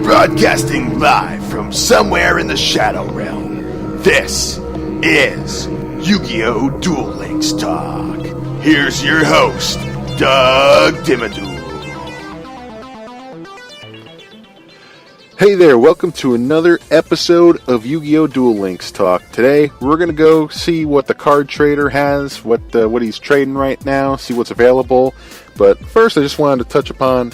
Broadcasting live from somewhere in the Shadow Realm, this is YuGiOh Duel Links Talk. Here's your host, Dimmaduel. Hey there, welcome to another episode of YuGiOh Duel Links Talk. Today, we're going to go see what the card trader has, what he's trading right now, see what's available. But first, I just wanted to touch upon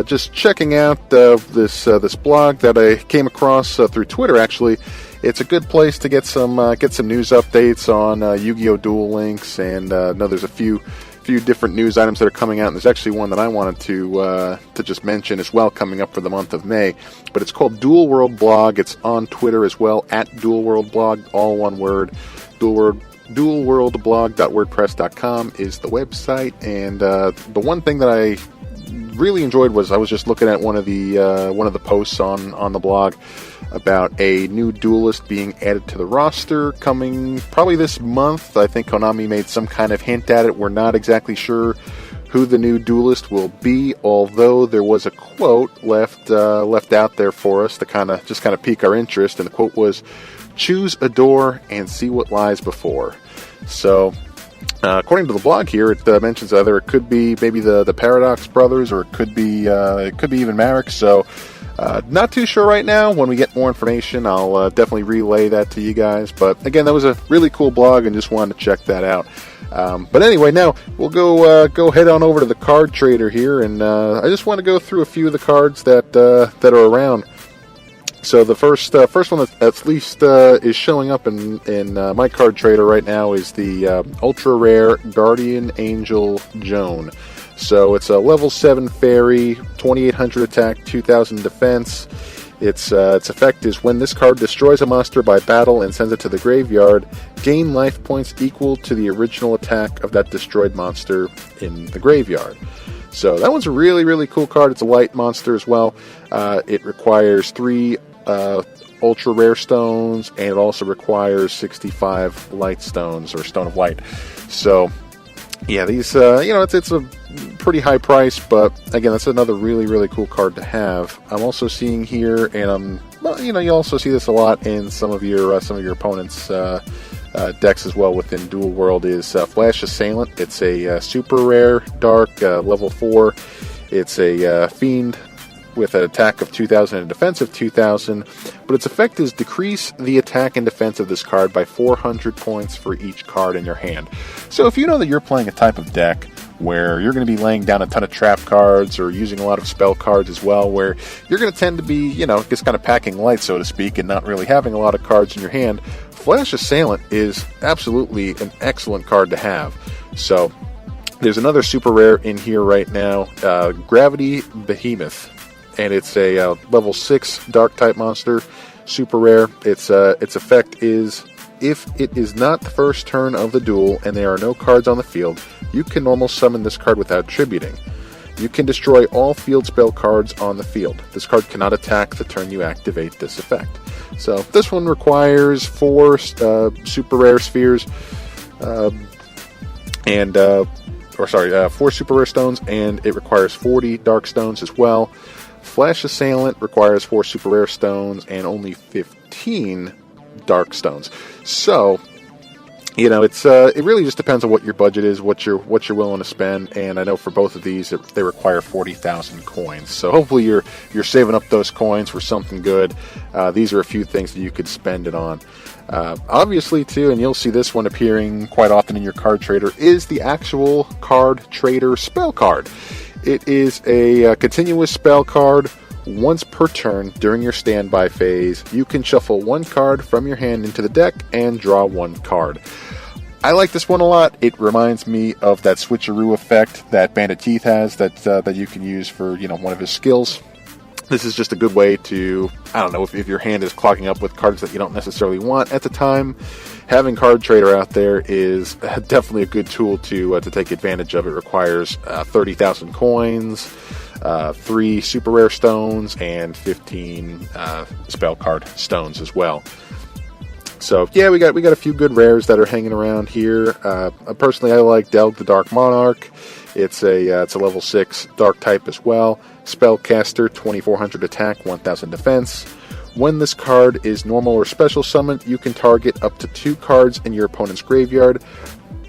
just checking out this blog that I came across through Twitter. Actually, it's a good place to get some news updates on YuGiOh Duel Links, and I know there's a few different news items that are coming out. And there's actually one that I wanted to just mention as well, coming up for the month of May. But it's called Duel World Blog. It's on Twitter as well, at Duel World Blog, all one word. DuelWorldBlog.wordpress.com is the website. And the one thing that I really enjoyed was I was just looking at one of the posts on the blog about a new duelist being added to the roster coming probably this month. I think Konami made some kind of hint at it. We're not exactly sure who the new duelist will be, although there was a quote left out there for us to kind of pique our interest, and the quote was, "Choose a door and see what lies before." So according to the blog here, it mentions either it could be maybe the Paradox brothers, or it could be even Marek. So not too sure right now. When we get more information, I'll definitely relay that to you guys. But again, that was a really cool blog, and just wanted to check that out. But anyway, now we'll go head on over to the card trader here, and I just want to go through a few of the cards that are around. So the first one that at least is showing up in my card trader right now is the ultra rare Guardian Angel Joan. So it's a level 7 fairy, 2800 attack, 2000 defense. Its effect is when this card destroys a monster by battle and sends it to the graveyard, gain life points equal to the original attack of that destroyed monster in the graveyard. So that one's a really, really cool card. It's a light monster as well. It requires 3 ultra rare stones, and it also requires 65 light stones, or Stone of Light. So yeah, these it's a pretty high price, but again, that's another really, really cool card to have. I'm also seeing here, and you also see this a lot in some of your opponents' decks as well within Duel World, is Flash Assailant. It's a super rare dark, level 4. It's a fiend with an attack of 2000 and a defense of 2000, but its effect is decrease the attack and defense of this card by 400 points for each card in your hand. So if you know that you're playing a type of deck where you're going to be laying down a ton of trap cards, or using a lot of spell cards as well, where you're going to tend to be, just kind of packing light, so to speak, and not really having a lot of cards in your hand, Flash Assailant is absolutely an excellent card to have. So there's another super rare in here right now, Gravity Behemoth. And it's a level 6 dark type monster, super rare. Its effect is, if it is not the first turn of the duel and there are no cards on the field, you can normal summon this card without tributing. You can destroy all field spell cards on the field. This card cannot attack the turn you activate this effect. So this one requires 4 super rare spheres, 4 super rare stones, and it requires 40 dark stones as well. Flash Assailant requires 4 super rare stones and only 15 dark stones. So, it really just depends on what your budget is, what you're willing to spend. And I know for both of these, they require 40,000 coins. So hopefully you're saving up those coins for something good. These are a few things that you could spend it on. Obviously, too, and you'll see this one appearing quite often in your card trader, is the actual card trader spell card. It is a continuous spell card. Once per turn during your standby phase, you can shuffle 1 card from your hand into the deck and draw 1 card. I like this one a lot. It reminds me of that switcheroo effect that Bandit Keith has that you can use for one of his skills. This is just a good way to, if your hand is clogging up with cards that you don't necessarily want at the time, having Card Trader out there is definitely a good tool to take advantage of. It requires 30,000 coins, 3 super rare stones, and 15 spell card stones as well. So yeah, we got a few good rares that are hanging around here. Personally, I like Delg the Dark Monarch. It's a level 6 dark type as well. Spellcaster, 2400 attack, 1000 defense. When this card is normal or special summoned, you can target up to 2 cards in your opponent's graveyard.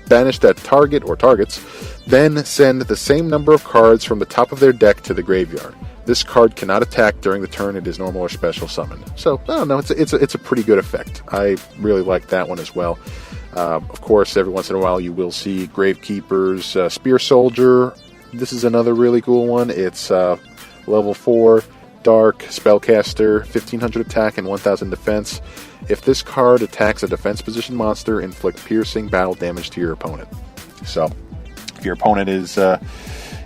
Banish that target or targets, then send the same number of cards from the top of their deck to the graveyard. This card cannot attack during the turn it is normal or special summoned. So, I don't know, it's a pretty good effect. I really like that one as well. Of course, every once in a while you will see Gravekeeper's Spear Soldier. This is another really cool one. It's level 4, Dark, Spellcaster, 1500 attack and 1000 defense. If this card attacks a defense position monster, inflict piercing battle damage to your opponent. So, if your opponent is...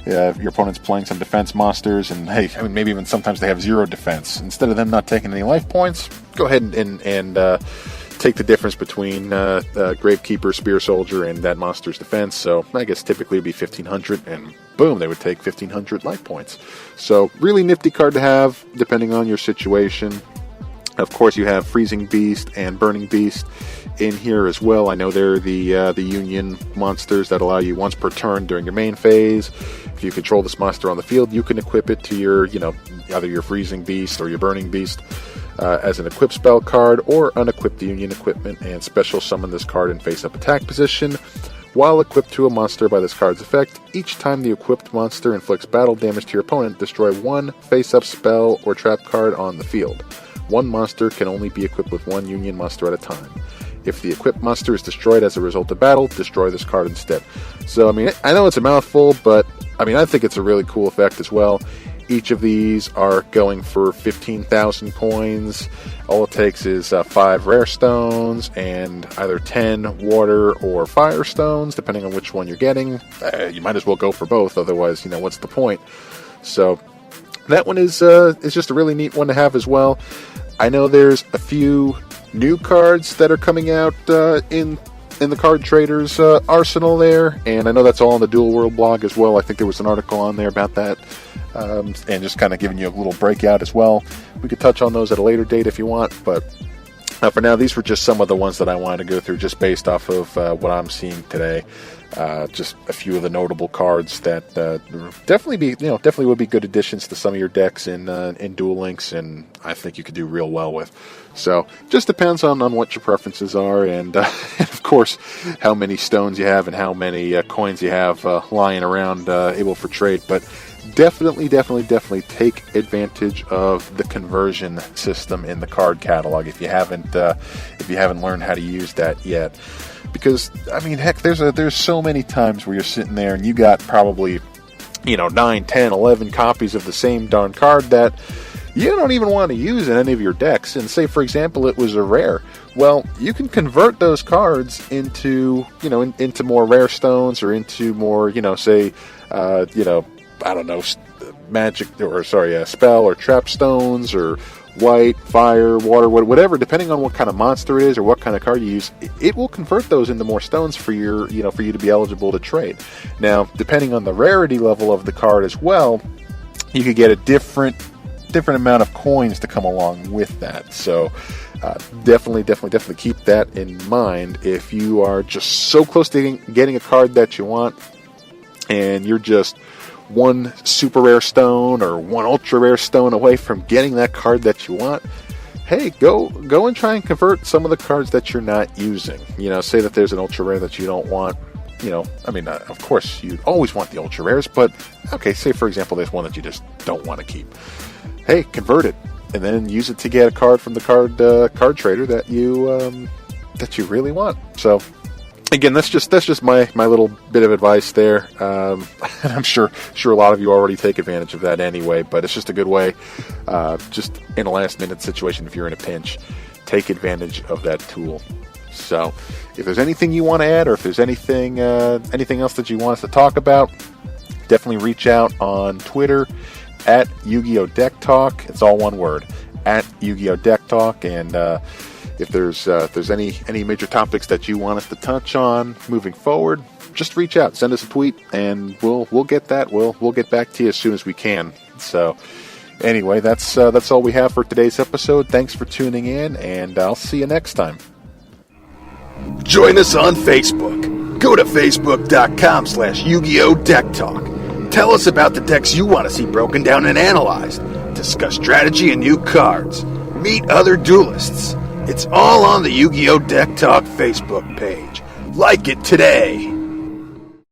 if your opponent's playing some defense monsters, and hey, I mean, maybe even sometimes they have 0 defense. Instead of them not taking any life points, go ahead and take the difference between Gravekeeper, Spear Soldier, and that monster's defense. So I guess typically it would be 1500, and boom, they would take 1500 life points. So really nifty card to have, depending on your situation. Of course, you have Freezing Beast and Burning Beast in here as well. I know they're the Union monsters that allow you once per turn during your main phase. If you control this monster on the field, you can equip it to your, either your Freezing Beast or your Burning Beast as an equip spell card, or unequip the Union equipment and special summon this card in face-up attack position. While equipped to a monster by this card's effect, each time the equipped monster inflicts battle damage to your opponent, destroy 1 face-up spell or trap card on the field. 1 monster can only be equipped with 1 Union monster at a time. If the equipped monster is destroyed as a result of battle, destroy this card instead. So, I mean, I know it's a mouthful, but, I mean, I think it's a really cool effect as well. Each of these are going for 15,000 coins. All it takes is 5 rare stones and either 10 water or fire stones, depending on which one you're getting. You might as well go for both, otherwise, what's the point? So, that one is just a really neat one to have as well. I know there's a few new cards that are coming out in the card traders arsenal there, and I know that's all on the Dual World blog as well. I think there was an article on there about that, and just kind of giving you a little breakout as well. We could touch on those at a later date if you want, but for now, these were just some of the ones that I wanted to go through, just based off of what I'm seeing today. Just a few of the notable cards that definitely would be good additions to some of your decks in Duel Links, and I think you could do real well with. So, just depends on what your preferences are, and of course, how many stones you have and how many coins you have lying around able for trade. But definitely take advantage of the conversion system in the card catalog if you haven't learned how to use that yet. Because, I mean, heck, there's so many times where you're sitting there and you got probably, 9, 10, 11 copies of the same darn card that you don't even want to use in any of your decks. And say, for example, it was a rare. Well, you can convert those cards into, into more rare stones, or into more, spell or trap stones, or white, fire, water, whatever, depending on what kind of monster it is or what kind of card you use, it will convert those into more stones for your, for you to be eligible to trade. Now, depending on the rarity level of the card as well, you could get a different amount of coins to come along with that. So, definitely keep that in mind if you are just so close to getting a card that you want, and you're just one super rare stone or one ultra rare stone away from getting that card that you want. Hey, go and try and convert some of the cards that you're not using. Say that there's an ultra rare that you don't want. Of course you always want the ultra rares, but okay, say for example there's one that you just don't want to keep. Hey, convert it and then use it to get a card from the card trader that you really want. So, again, that's just my little bit of advice there. And I'm sure a lot of you already take advantage of that anyway, but it's just a good way, just in a last minute situation, if you're in a pinch, take advantage of that tool. So, if there's anything you want to add, or if there's anything else that you want us to talk about, definitely reach out on Twitter at YuGiOh Deck Talk. It's all one word, at YuGiOh Deck Talk. And if there's any major topics that you want us to touch on moving forward, just reach out, send us a tweet, and we'll get that. We'll get back to you as soon as we can. So anyway, that's all we have for today's episode. Thanks for tuning in, and I'll see you next time. Join us on Facebook. Go to facebook.com/YuGiOh Deck Talk. Tell us about the decks you want to see broken down and analyzed. Discuss strategy and new cards. Meet other duelists. It's all on the YuGiOh Deck Talk Facebook page. Like it today.